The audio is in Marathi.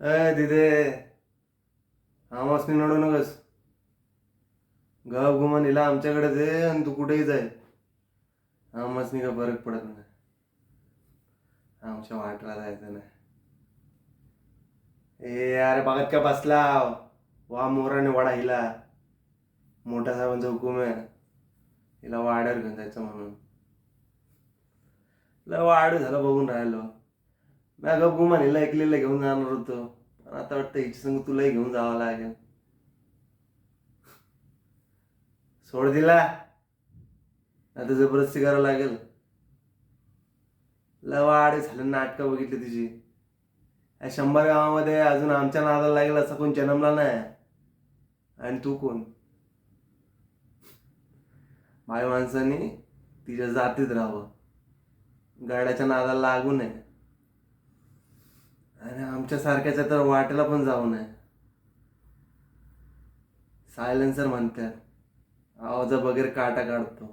तिथे आमासनी नडू नकस. गप गुमान हिला आमच्याकडे दे आणि तू कुठेही जाय. आमासनी का फरक पडत नाही. आमच्या वाटला जायचं नाही. अरे बघत का बसला. वा मोराने वाडा हिला. मोठ्या साहेबांचा हुकूम आहे. हिला वाड्यावर घेऊन जायचं म्हणून. लय वाढ झालं बघून राहिलो. मी गप गुमान हिला ऐकलेलं घेऊन जाणार होतो. पण आता वाटतं हिच्या संग तुलाही घेऊन जावं लागेल. सोड दिला आता जबरदस्ती करावं लागेल. लय वाढ झालं. नाटकं बघितली तुझी. 100 गावामध्ये अजून आमच्या नादाला लागेल असा कोण जन्मला नाही. आणि तू कोण? बाई माणसाने तिच्या जातीत राहावं. गाड्याच्या नादाला लागू नये. आणि आमच्या सारख्याच्या तर वाटेला पण जाऊ नये. सायलेन्सर म्हणतात. आवाजा बगैर काटा काढतो.